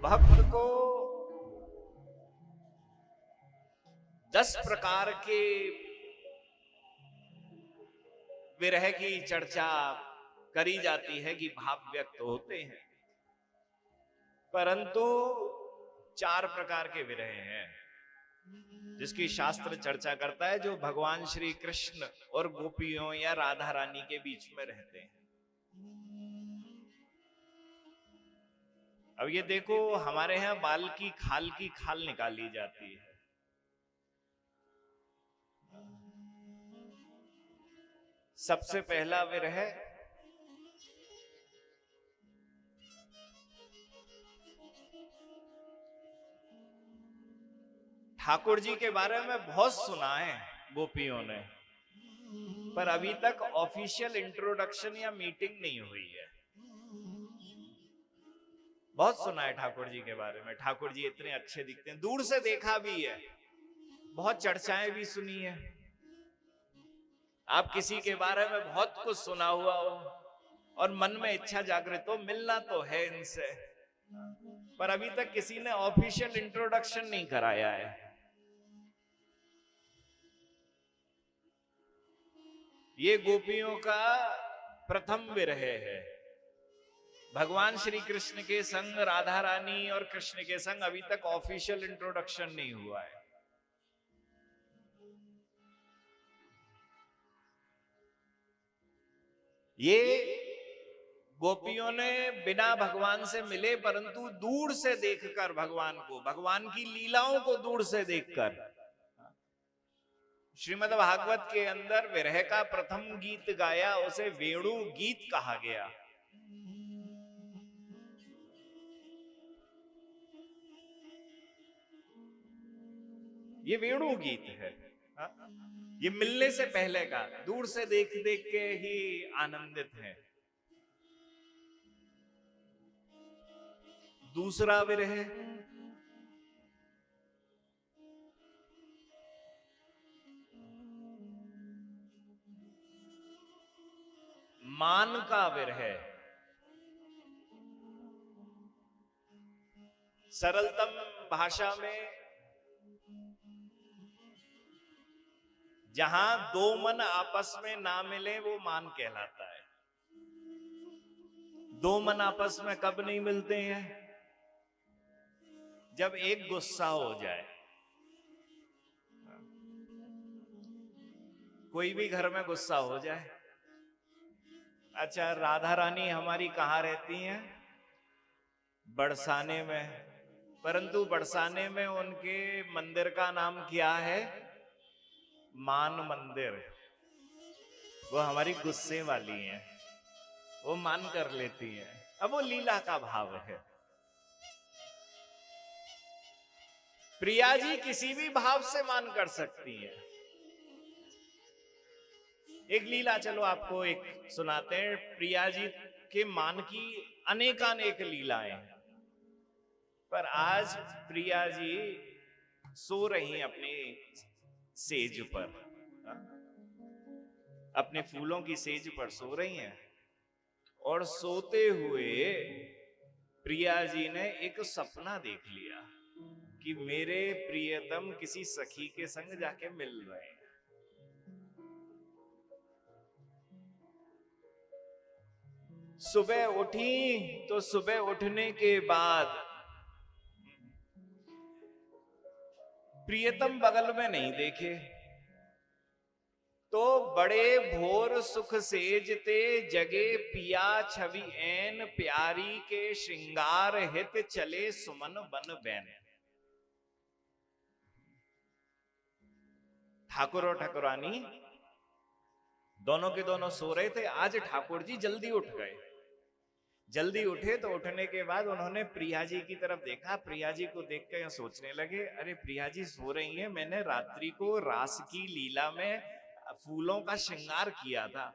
भक्त को 10 प्रकार के विरह की चर्चा करी जाती है कि भाव व्यक्त होते हैं, परंतु 4 प्रकार के विरह हैं जिसकी शास्त्र चर्चा करता है, जो भगवान श्री कृष्ण और गोपियों या राधा रानी के बीच में रहते हैं। अब ये देखो, हमारे यहां बाल की खाल निकाली जाती है। सबसे पहला विरह ठाकुर जी के बारे में बहुत सुना है गोपियों ने, पर अभी तक ऑफिशियल इंट्रोडक्शन या मीटिंग नहीं हुई है। बहुत सुना है ठाकुर जी के बारे में, ठाकुर जी इतने अच्छे दिखते हैं, दूर से देखा भी है, बहुत चर्चाएं भी सुनी है। आप किसी के बारे में बहुत कुछ सुना हुआ हो और मन में इच्छा जागृत हो, मिलना तो है इनसे, पर अभी तक किसी ने ऑफिशियल इंट्रोडक्शन नहीं कराया है। ये गोपियों का प्रथम विरह है। भगवान श्री कृष्ण के संग राधा रानी और कृष्ण के संग अभी तक ऑफिशियल इंट्रोडक्शन नहीं हुआ है। ये गोपियों ने बिना भगवान से मिले, परंतु दूर से देखकर भगवान को, भगवान की लीलाओं को दूर से देखकर, श्रीमद् भागवत के अंदर विरह का प्रथम गीत गाया, उसे वेणु गीत कहा गया। ये वेणु गीत है। ये मिलने से पहले का, दूर से देख देख के ही आनंदित है। दूसरा विरह मान का विरह। सरलतम भाषा में जहां दो मन आपस में ना मिले वो मान कहलाता है। दो मन आपस में कब नहीं मिलते हैं? जब एक गुस्सा हो जाए। कोई भी घर में गुस्सा हो जाए। अच्छा, राधा रानी हमारी कहां रहती हैं? बरसाने में, परंतु बरसाने में उनके मंदिर का नाम क्या है? मान मंदिर। वो हमारी गुस्से वाली हैं, वो मान कर लेती हैं। अब वो लीला का भाव है। प्रिया जी किसी भी भाव से मान कर सकती हैं। एक लीला चलो आपको एक सुनाते हैं। प्रिया जी के मान की अनेकानेक लीलाएं, पर आज प्रिया जी सो रही हैं अपनी सेज पर, अपने फूलों की सेज पर सो रही हैं, और सोते हुए प्रिया जी ने एक सपना देख लिया कि मेरे प्रियतम किसी सखी के संग जाके मिल रहे हैं। सुबह उठी तो सुबह उठने के बाद प्रियतम बगल में नहीं देखे, तो बड़े भोर सुख सेजते जगे पिया छवि ऐन प्यारी के श्रृंगार हित चले सुमन बन बैन। ठाकुर और ठाकुरानी दोनों के दोनों सो रहे थे। आज ठाकुर जी जल्दी उठ गए। जल्दी उठे तो उठने के बाद उन्होंने प्रिया जी की तरफ देखा। प्रिया जी को देख कर सोचने लगे, अरे प्रिया जी सो रही हैं, मैंने रात्रि को रास की लीला में फूलों का श्रृंगार किया था,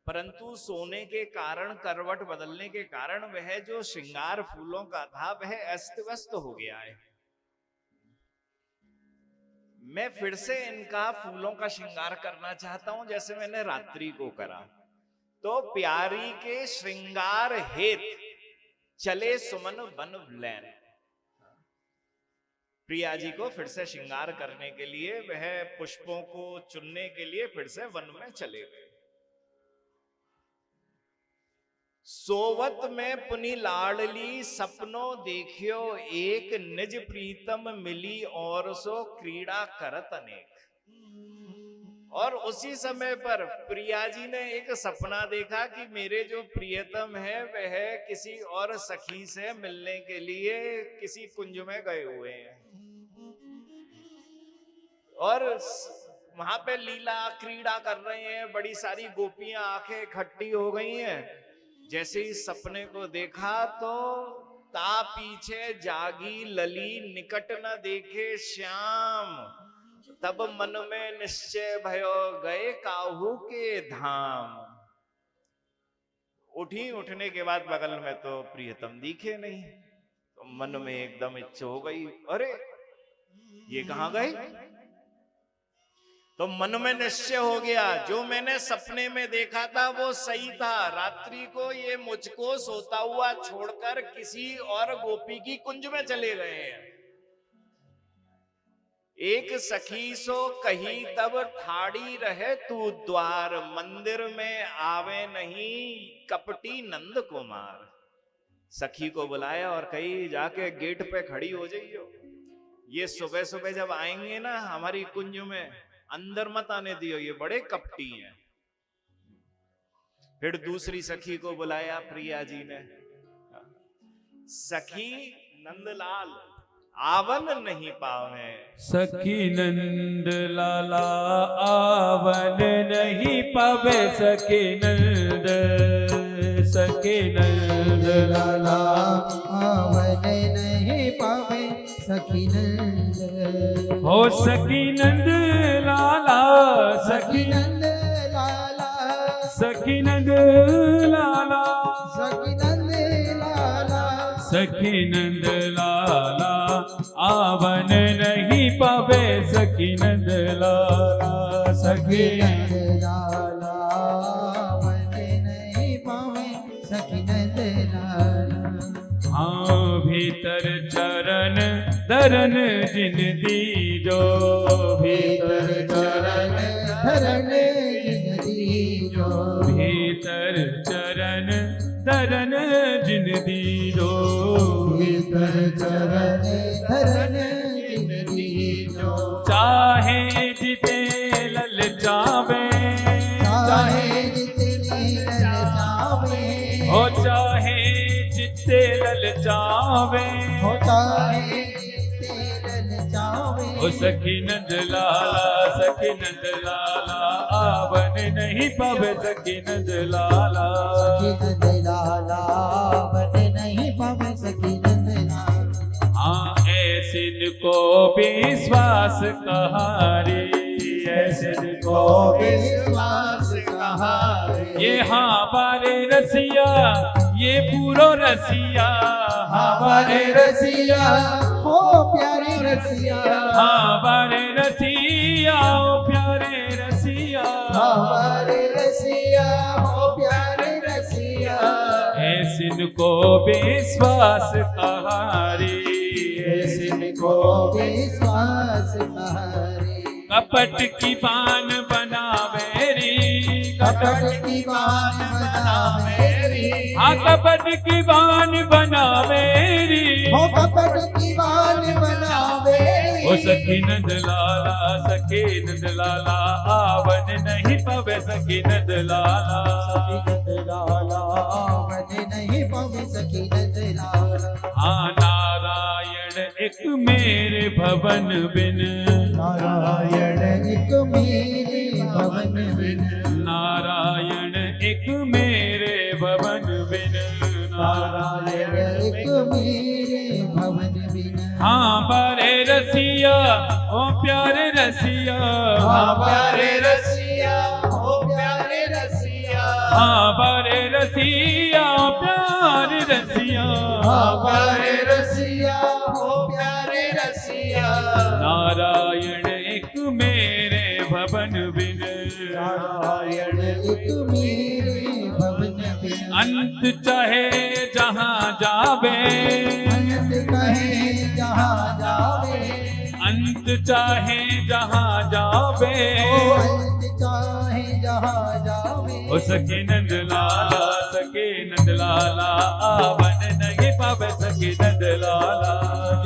परंतु सोने के कारण, करवट बदलने के कारण वह जो श्रृंगार फूलों का था वह अस्त व्यस्त हो गया है। मैं फिर से इनका फूलों का श्रृंगार करना चाहता हूं जैसे मैंने रात्रि को करा। तो प्यारी के श्रृंगार हेत चले सुमन बन लैन। प्रिया जी को फिर से श्रृंगार करने के लिए वह पुष्पों को चुनने के लिए फिर से वन में चले गए। सोवत में पुनि लाडली सपनों देखियो एक, निज प्रीतम मिली और सो क्रीड़ा करत अनेक। और उसी समय पर प्रिया जी ने एक सपना देखा कि मेरे जो प्रियतम है वह किसी और सखी से मिलने के लिए किसी कुंज में गए हुए हैं और वहां पे लीला क्रीड़ा कर रहे हैं। बड़ी सारी गोपियां आंखें इकट्ठी हो गई हैं। जैसे ही सपने को देखा तो ता पीछे जागी लली, निकट न देखे श्याम। तब मन में निश्चय भयो, गए काहू के धाम। उठी, उठने के बाद बगल में तो प्रियतम दिखे नहीं, तो मन में एकदम इच्छा हो गई, अरे ये कहां गए। तो मन में निश्चय हो गया, जो मैंने सपने में देखा था वो सही था। रात्रि को ये मुझको सोता हुआ छोड़कर किसी और गोपी की कुंज में चले गए हैं। एक सखी सो कही तब ठाड़ी रहे तू द्वार, मंदिर में आवे नहीं कपटी नंद कुमार। सखी को बुलाया और कही जाके गेट पे खड़ी हो जाइयो, ये सुबह सुबह जब आएंगे ना हमारी कुंज में अंदर मत आने दियो, ये बड़े कपटी हैं। फिर दूसरी सखी को बुलाया प्रिया जी ने, सखी नंदलाल आवन नहीं पावे। सखी नंद लाला आवन नहीं पावे, सखी नंद लाला आवन नहीं पावे, सखी नंद। हो सखी नंद लाला, सखी नंद लाला, सखी नंद लाला, सखी नंद लाला, सखी नंद लाला आवन नहीं पावे, सखी नंद लाला, सखी नंद लाला आवन नहीं पावे, सखी नंद लाला। हाँ भीतर चरण धरन जिन दीजो, भीतर चरण धरन जिन दीजो, भीतर चरण धरन जिन दीजो, भीतर चरण धरन जिन दीजो। चाहे जिते ललचावे, चाहे जितने ललचावे, हो चाहे जिते ललचावे, हो चाहे जितने ललचावे। ओ सखी नंद लाला, सखी नंद लाला आवन नहीं पावे, सखी नंद लाला, सखी नंद लाला आवन नहीं पावे, सखी नंद लाला। हाँ ऐसिन को विश्वास कहारे, ऐसिन को विश्वास कहारे। ये हाँ बारे रसिया, ये पूरो रसिया, हमारे रसिया हो प्यारे रसिया, हाँ बारे रसिया ओ प्यारे रसिया, हमारे रसिया हो प्यारे रसिया। ऐसिन को विश्वास कहारे, ऐसिन को विश्वास कहारे। कपट की बान बनावे री, कपट की बान बनावे री, हाँ कपट की बान बनावे री, हो कपट की बान बनावे री। ओ सखी नंद लाला, सखी नंद लाला आवन नहीं पावे, सखी नंद लाला, सखी नंद लाला आवन नहीं पावे, सखी नंद लाला। हाँ नारायण एक मेरे भवन बिन, नारायण एक मेरे भवन बिन, नारायण एक मेरे भवन बिन, नारायण एक मेरे भवन बिन। हाँ बारे रसिया ओ प्यारे रसिया, हाँ प्यारे रसिया हो प्यारे रसिया, हाँ बारे रसिया ओ प्यारे रसिया, हाँ प्यारे रसिया हो प्यारे रसिया। नारायण एक मेरे भवन बिन, नारायण एक मेरे भवन बिन। अंत चाहे जहाँ जावे, अंत कहे जहाँ जावे, अंत चाहे जहाँ जावे, अंत चाहे जहाँ जावे। ओ सखी नंद लाला, सखी नंद लाला, आवन नहीं पावे सखी नंद लाला,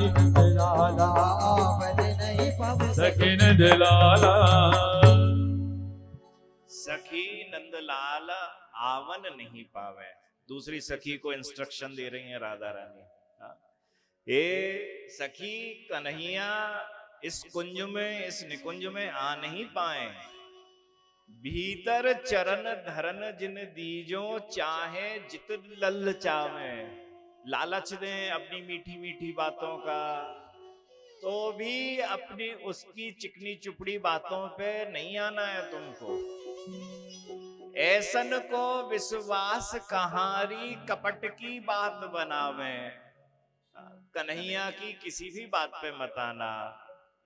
नंद लाला आवन नहीं पावे। सखी नंद लाला। सखी नंदलाल आवन नहीं पावे। दूसरी सखी को इंस्ट्रक्शन दे रही हैं राधा रानी। हाँ। ए सखी कन्हैया इस कुंज में, इस निकुंज में आ नहीं पाए। भीतर चरण धरन जिन दीजो, चाहे जित लल चावे। लालच दें अपनी मीठी मीठी बातों का, तो भी अपनी उसकी चिकनी चुपड़ी बातों पे नहीं आना है तुमको। ऐसन को विश्वास कहारी, कपट की बात बनावे। कन्हैया की किसी भी बात पे मत आना,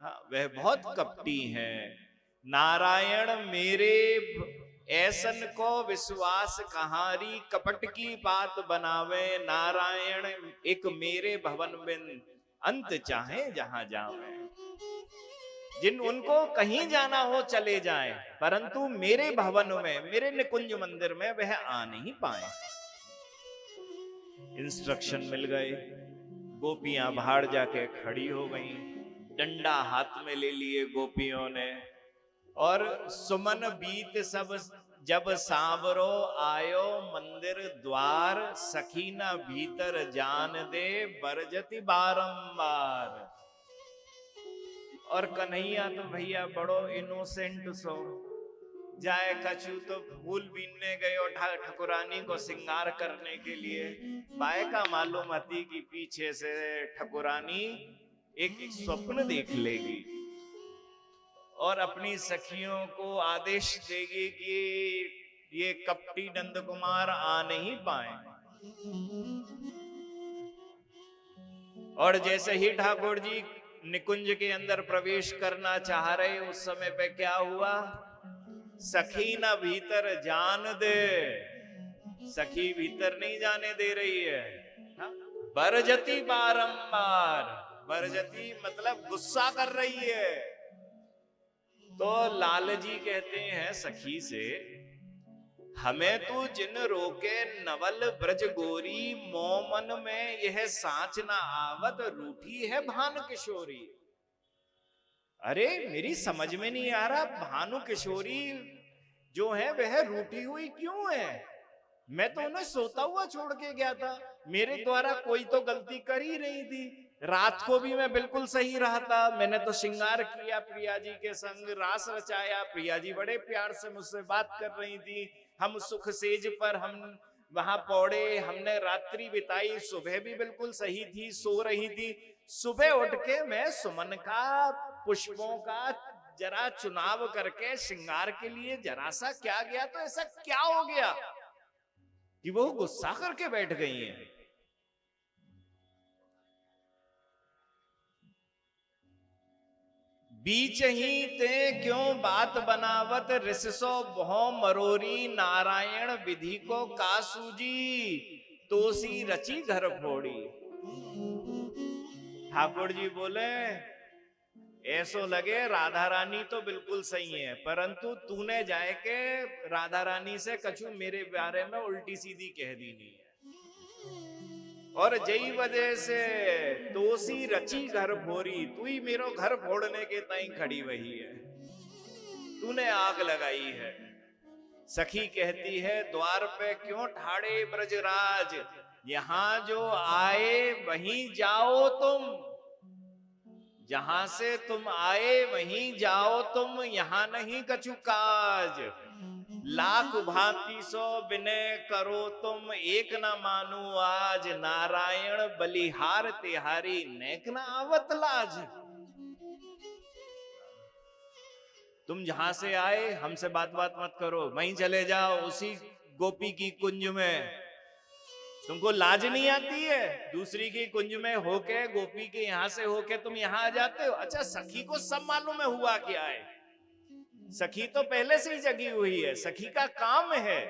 हाँ, वह बहुत कपटी है। नारायण मेरे ऐसन को विश्वास कहारी, कपट की बात बनावे। नारायण एक मेरे भवन में अंत चाहे जहां जावे। जिन उनको कहीं जाना हो चले जाएं, परंतु मेरे भवन में, मेरे निकुंज मंदिर में वह आ नहीं पाए। इंस्ट्रक्शन मिल गए। गोपियां बाहर जाके खड़ी हो गईं, डंडा हाथ में ले लिए गोपियों ने। और सुमन बीत सब जब सांवरो आयो मंदिर द्वार, सखी न भीतर जान दे बरजति बारंबार। और कन्हैया तो भैया बड़ो इनोसेंट सो, जाए कछु तो फूल बीनने गए और ठकुरानी को श्रृंगार करने के लिए। बाय का मालूम हती कि पीछे से ठकुरानी एक स्वप्न देख लेगी और अपनी सखियों को आदेश देगी कि ये कपटी नंद कुमार आ नहीं पाए। और जैसे ही ठाकुर जी निकुंज के अंदर प्रवेश करना चाह रहे, उस समय पे क्या हुआ? सखी न भीतर जान दे। सखी भीतर नहीं जाने दे रही है। बरजती बारंबार, बरजती मतलब गुस्सा कर रही है। तो लाल जी कहते हैं सखी से, हमें तू जिन रोके नवल ब्रज गोरी, मोमन में यह साँच ना आवत, रूठी है भानु किशोरी। अरे मेरी समझ में नहीं आ रहा, भानु किशोरी जो है वह रूठी हुई क्यों है? मैं तो उन्हें सोता हुआ छोड़ के गया था। मेरे द्वारा कोई तो गलती कर ही रही थी। रात को भी मैं बिल्कुल सही रहा था। मैंने तो श्रृंगार किया प्रिया जी के संग, रास रचाया। प्रिया जी बड़े प्यार से मुझसे बात कर रही थी। हम सुख सेज पर हम वहां पौड़े, हमने रात्रि बिताई। सुबह भी बिल्कुल सही थी, सो रही थी। सुबह उठ के मैं सुमन का, पुष्पों का जरा चुनाव करके श्रृंगार के लिए जरा सा क्या गया, तो ऐसा क्या हो गया कि वो गुस्सा करके बैठ गई हैं? बीच ही ते क्यों बात बनावत, रिससो बहु मरोरी। नारायण विधि को का सूजी, तोसी रची घर फोड़ी। ठाकुर जी बोले, ऐसो लगे राधा रानी तो बिल्कुल सही है, परंतु तूने जाए के राधा रानी से कछु मेरे बारे में उल्टी सीधी कह दी नहीं है। और जई वजह से तोसी रची घर फोड़ी, तू ही मेरो घर फोड़ने के ताई खड़ी वही है, तूने आग लगाई है। सखी कहती है, द्वार पे क्यों ठाड़े ब्रजराज, यहां जो आए वहीं जाओ तुम। जहां से तुम आए वहीं जाओ तुम, यहां नहीं कछु काज। लाख भांति सो विनय करो तुम, एक न मानो आज। नारायण बलिहार तिहारी, नेक न आवत लाज। तुम जहां से आए हमसे बात मत करो, वहीं चले जाओ उसी गोपी की कुंज में। तुमको लाज नहीं आती है? दूसरी की कुंज में होके, गोपी के यहां से होके तुम यहां आ जाते हो। अच्छा, सखी को सब मालूम है हुआ क्या है। सखी तो पहले से ही जगी हुई है। सखी का काम है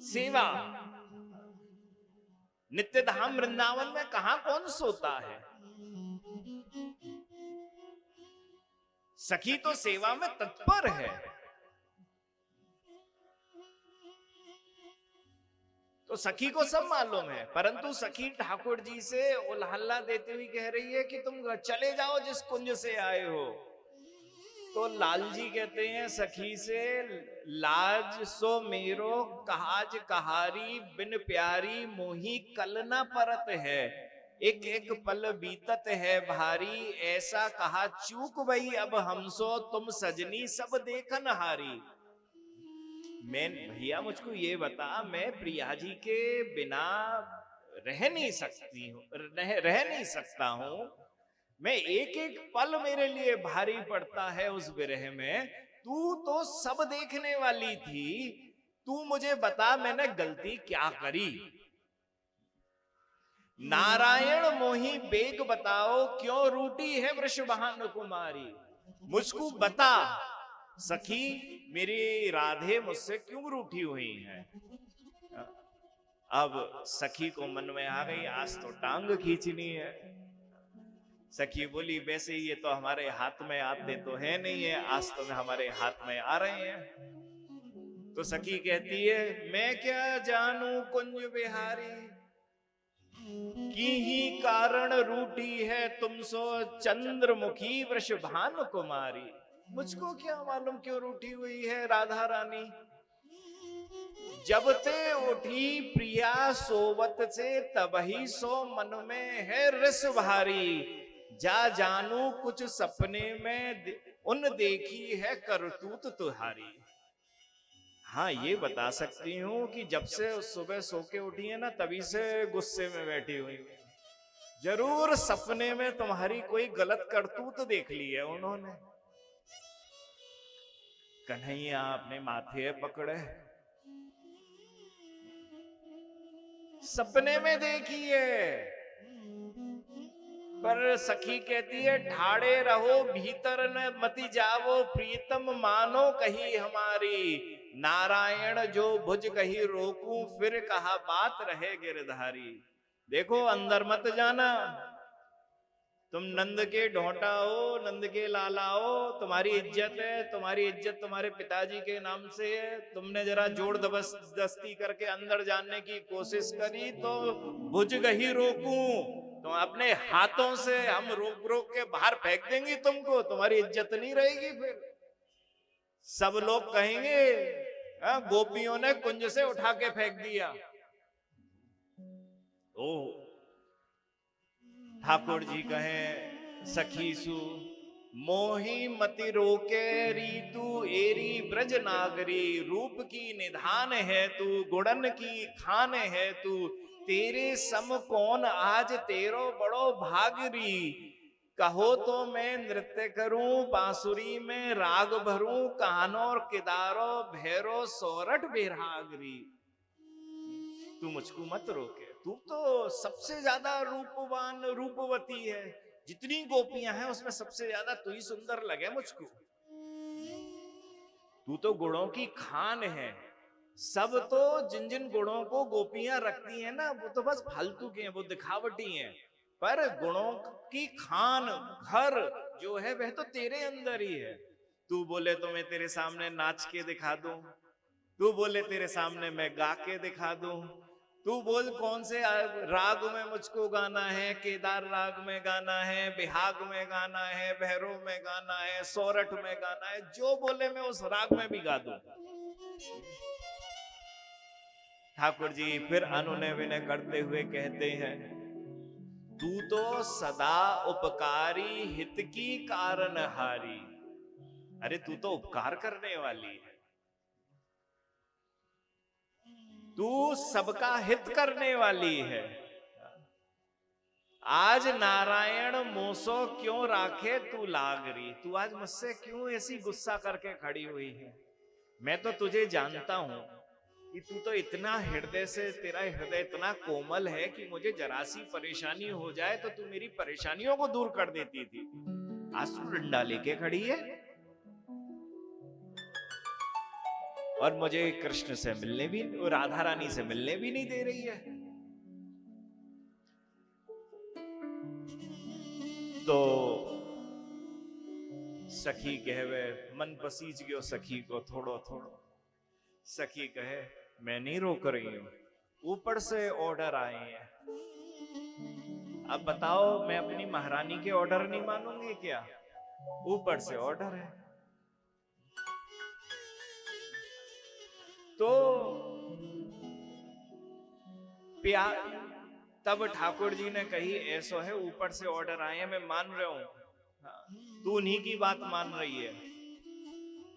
सेवा। नित्य धाम वृंदावन में कहां कौन सोता है? सखी तो सेवा में तत्पर है। तो सखी को सब मालूम है, परंतु सखी ठाकुर जी से उल्हल्ला देते हुए कह रही है कि तुम चले जाओ जिस कुंज से आए हो। तो लाल जी कहते हैं सखी से, लाज सो मेरो कहाज कहारी, बिन प्यारी मोही कल न परत है। एक एक पल बीतत है भारी, ऐसा कहा चूक भई अब हमसो, तुम सजनी सब देखन हारी। मैं भैया मुझको ये बता, मैं प्रिया जी के बिना रह नहीं सकती हूँ, रह नहीं सकता हूँ। मैं एक एक पल मेरे लिए भारी पड़ता है उस विरह में। तू तो सब देखने वाली थी, तू मुझे बता मैंने गलती क्या करी। नारायण मोही बेग बताओ, क्यों रूठी है वृषभानु कुमारी। मुझको बता सखी, मेरी राधे मुझसे क्यों रूठी हुई है। अब सखी को मन में आ गई, आज तो टांग खींचनी है। सखी बोली, वैसे ये तो हमारे हाथ में आते तो है नहीं है, आज तो हमारे हाथ में आ रहे हैं। तो सखी कहती है, मैं क्या जानू कुंज बिहारी, की ही कारण रूठी है तुमसो चंद्रमुखी वृषभानु कुमारी। मुझको क्या मालूम क्यों रूठी हुई है राधा रानी। जब ते उठी प्रिया सोवत से, तबही सो मन में है रस भारी। जा जानू कुछ सपने में उन देखी है करतूत तुहारी। हाँ ये बता सकती हूं कि जब से सुबह सो के उठी है ना, तभी से गुस्से में बैठी हुई। जरूर सपने में तुम्हारी कोई गलत करतूत देख ली है उन्होंने। कन्हैया अपने माथे पकड़े, सपने में देखी है। पर सखी कहती है, ठाड़े रहो भीतर न मति जावो, प्रीतम मानो कही हमारी। नारायण जो भुज कही रोकूं, फिर कहा बात रहे गिरधारी। देखो अंदर मत जाना, तुम नंद के ढोंटा हो, नंद के लाला हो, तुम्हारी इज्जत है, तुम्हारी इज्जत तुम्हारे पिताजी के नाम से है। तुमने जरा जोर जबरदस्ती करके अंदर जाने की कोशिश करी तो भुज गही रोकूं, तो अपने हाथों से हम रोक रोक के बाहर फेंक देंगे तुमको, तुम्हारी इज्जत नहीं रहेगी। फिर सब लोग कहेंगे गोपियों ने कुंज से उठा के फेंक दिया। ओ ठाकुर जी कहें, सखी सु मोही मति रोके रीतु, एरी ब्रज नागरी। रूप की निधान है तू, गुड़न की खान है तू, तेरे सम कौन आज तेरो बड़ो भागरी। कहो तो मैं नृत्य करूं बांसुरी में, राग भरूं कानों किदारो, भैरो सोरठ बेरागरी। तू मुझको मत रोके, तू तो सबसे ज्यादा रूपवान रूपवती है, जितनी गोपियां हैं उसमें सबसे ज्यादा तू ही सुंदर लगे मुझको। तू तो गुणों की खान है। सब तो जिन जिन गुणों को गोपियां रखती हैं ना, वो तो बस फालतू के हैं, वो दिखावटी हैं। पर गुणों की खान घर जो है वह तो तेरे अंदर ही है। तू बोले तो मैं तेरे सामने नाच के दिखा दूं, तू बोले तेरे सामने मैं गा के दिखा दूं, तू बोल कौन से राग में मुझको गाना है, केदार राग में गाना है, बिहाग में गाना है, भैरव में गाना है, सोरठ में गाना है, जो बोले मैं उस राग में भी गा दूं। ठाकुर जी फिर अनुनय विनय करते हुए कहते हैं, तू तो सदा उपकारी हित की कारणहारी। अरे तू तो उपकार करने वाली है, तू सबका हित करने वाली है। आज नारायण मोसो क्यों राखे तू लागरी। तू आज मुझसे क्यों ऐसी गुस्सा करके खड़ी हुई है। मैं तो तुझे जानता हूं कि तू तो इतना हृदय से, तेरा हृदय इतना कोमल है कि मुझे जरा सी परेशानी हो जाए तो तू मेरी परेशानियों को दूर कर देती थी। आज तू डंडा लेके खड़ी है और मुझे कृष्ण से मिलने भी, राधा रानी से मिलने भी नहीं दे रही है। तो सखी कहवे मन पसीज गयो सखी को थोड़ो थोड़ो। सखी कहे मैं नहीं रोक रही हूं, ऊपर से ऑर्डर आए हैं। अब बताओ मैं अपनी महारानी के ऑर्डर नहीं मानूंगी क्या? ऊपर से ऑर्डर है। तो प्यार तब ठाकुर जी ने कही ऐसो है ऊपर से ऑर्डर आए हैं, मैं मान रहा हूं, तू उन्हीं की बात मान रही है,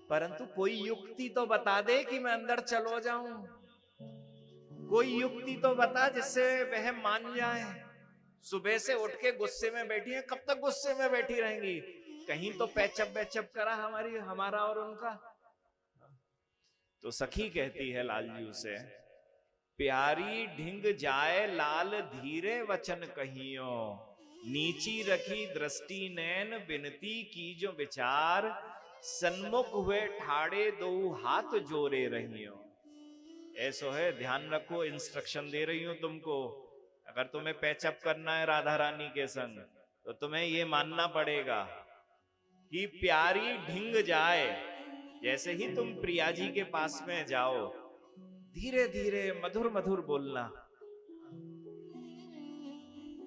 परंतु कोई युक्ति तो बता दे कि मैं अंदर चलो जाऊं। कोई युक्ति तो बता जिससे वह मान जाए। सुबह से उठ के गुस्से में बैठी है, कब तक गुस्से में बैठी रहेंगी? कहीं तो पैचअप बैचअप करा हमारा और उनका। तो सखी कहती है लालजू से, प्यारी ढिंग जाए लाल धीरे वचन कहियो, नीची रखी दृष्टि नैन बिनती की जो विचार, सन्मुख हुए ठाड़े दो हाथ जोड़े रहियो। ऐसो है, ध्यान रखो, इंस्ट्रक्शन दे रही हूं तुमको। अगर तुम्हें पैचअप करना है राधा रानी के संग तो तुम्हें ये मानना पड़ेगा कि प्यारी ढिंग जाए, जैसे ही तुम प्रिया जी के पास में जाओ धीरे धीरे मधुर मधुर बोलना,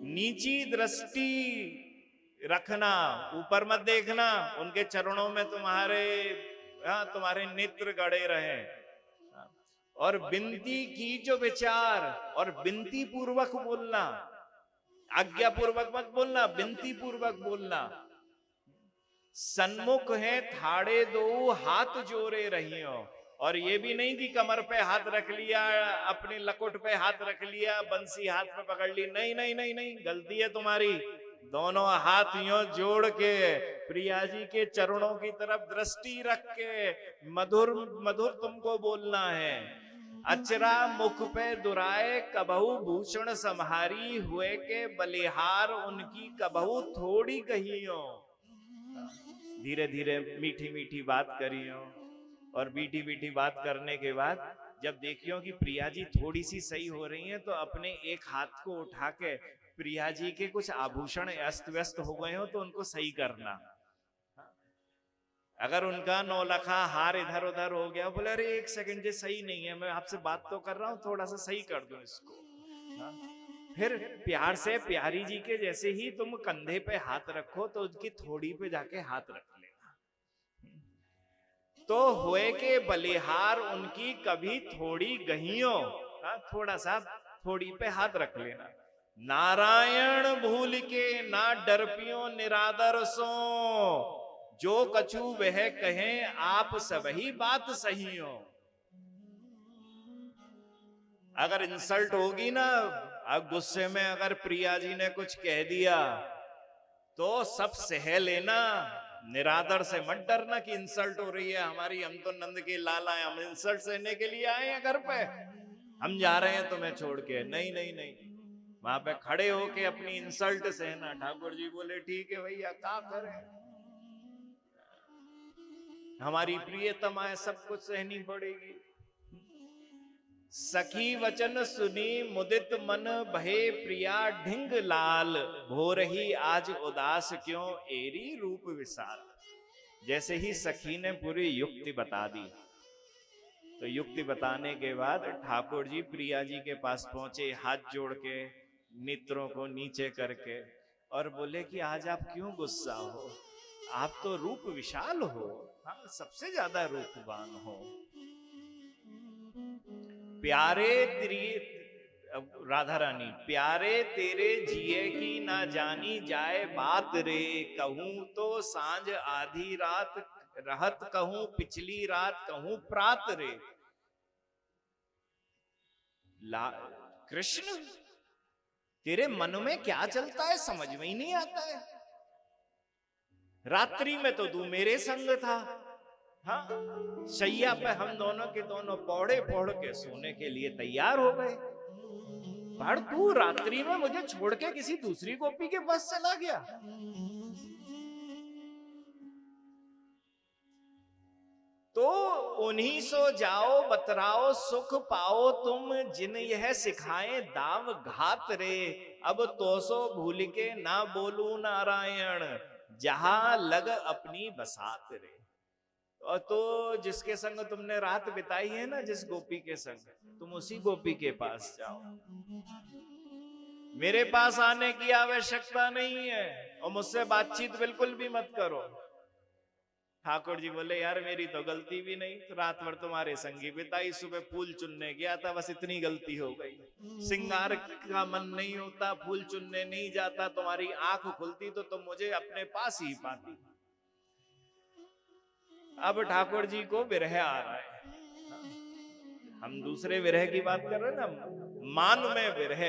नीची दृष्टि रखना, ऊपर मत देखना, उनके चरणों में तुम्हारे नेत्र गड़े रहे, और बिनती की जो विचार, और बिनती पूर्वक बोलना, आज्ञा पूर्वक मत बोलना, बिनती पूर्वक बोलना। सन्मुख है ठाड़े दो हाथ जोड़े रहियो, और ये भी नहीं कि कमर पे हाथ रख लिया, अपनी लकुट पे हाथ रख लिया, बंसी हाथ में पकड़ ली, नहीं नहीं नहीं नहीं, गलती है तुम्हारी। दोनों हाथ यूं जोड़ के प्रिया जी के चरणों की तरफ दृष्टि रख के मधुर मधुर तुमको बोलना है। अचरा मुख पे दुराए कबहू भूषण सम्हारी, हुए के बलिहार उनकी कबहू थोड़ी कहियो। धीरे धीरे मीठी मीठी बात करियो, और मीठी मीठी बात करने के बाद जब देखियो कि प्रिया जी थोड़ी सी सही हो रही हैं, तो अपने एक हाथ को उठा के प्रिया जी के कुछ आभूषण अस्त व्यस्त हो गए हो तो उनको सही करना। अगर उनका नौलखा हार इधर उधर हो गया, बोले अरे एक सेकंड, ये सही नहीं है, मैं आपसे बात तो कर रहा हूं, थोड़ा सा सही कर दो इसको। फिर प्यार से प्यारी जी के जैसे ही तुम कंधे पे हाथ रखो तो उनकी थोड़ी पे जाके हाथ रख लेना। तो हुए के बलिहार उनकी कभी थोड़ी गहियो, थोड़ा सा थोड़ी पे हाथ रख लेना। नारायण भूल के ना डरपियो निरादर सो, जो कछु वह कहें आप सबही बात सही हो। अगर इंसल्ट होगी ना, अब गुस्से में अगर प्रिया जी ने कुछ कह दिया तो सब सह लेना, निरादर से मत डरना कि इंसल्ट हो रही है हमारी, हम तो नंद के लाल आए, हम इंसल्ट सहने के लिए आए हैं घर पे, हम जा रहे हैं तुम्हें छोड़ के। नहीं नहीं नहीं, वहां पे खड़े होके अपनी इंसल्ट सहना। ठाकुर जी बोले ठीक है भैया, क्या करें, हमारी प्रियतमा है, सब कुछ सहनी पड़ेगी। सखी वचन सुनी मुदित मन भये प्रिया ढिंग लाल, भोरही आज उदास क्यों एरी रूप विशाल। जैसे ही सखी ने पूरी युक्ति बता दी, तो युक्ति बताने के बाद ठाकुर जी प्रिया जी के पास पहुंचे, हाथ जोड़ के नेत्रों को नीचे करके, और बोले कि आज आप क्यों गुस्सा हो, आप तो रूप विशाल हो, हाँ सबसे ज्यादा रूपवान हो। प्यारे तेरी राधा रानी, प्यारे तेरे जिए की ना जानी जाए बात रे, कहूं तो सांझ आधी रात रहत, कहूं पिछली रात, कहूं प्रात रे। कृष्ण तेरे मन में क्या चलता है समझ में ही नहीं आता है। रात्रि में तो तू मेरे संग था, हाँ शैया पे हम दोनों के दोनों पौड़े पौड़ के सोने के लिए तैयार हो गए, पर तू रात्रि में मुझे छोड़ के किसी दूसरी गोपी के पास चला गया। तो उन्हीं सो जाओ बतराओ सुख पाओ तुम, जिन यह सिखाए दाव घात रे, अब तो सो भूल के ना बोलू नारायण, जहां लग अपनी बसात रे। और तो जिसके संग तुमने रात बिताई है ना, जिस गोपी के संग, तुम उसी गोपी के पास जाओ, मेरे पास आने की आवश्यकता नहीं है, और मुझसे बातचीत बिल्कुल भी मत करो। ठाकुर जी बोले यार मेरी तो गलती भी नहीं, रात भर तुम्हारे संगी बिताई, सुबह फूल चुनने गया था, बस इतनी गलती हो गई। सिंगार का मन नहीं होता, फूल चुनने नहीं जाता, तुम्हारी आंख खुलती तो तुम मुझे अपने पास ही पाती। अब ठाकुर जी को विरह आ रहा है, हम दूसरे विरह की बात कर रहे हैं ना, मान में विरह।